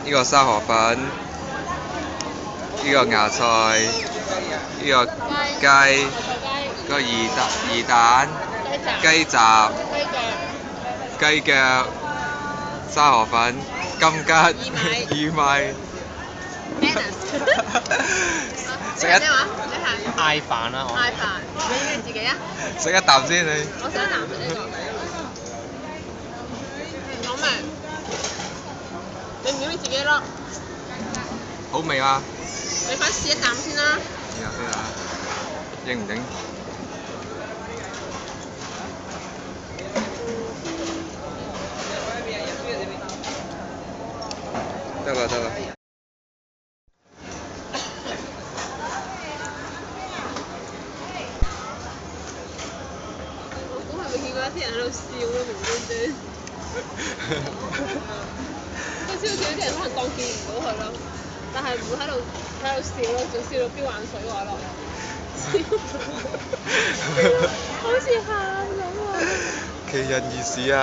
呢個沙河粉，呢個芽菜，呢個雞，嗰個魚蛋，雞雜，雞腳，沙河粉，金桔，薏米。食一嗌飯啦，嗌飯，你自己啊？食一啖先你。我食一啖先呢個。好味。你唔要你自己咯。好味啊！你快試一啖先啦。試下先啊，應唔應？得啦得啦。我係咪見過一啲人喺度笑咯，無端端。即係超市啲人可能當見唔到佢咯，但係唔會喺度笑咯，仲笑到飆眼水話咯。好似喊咁啊！奇人異事啊！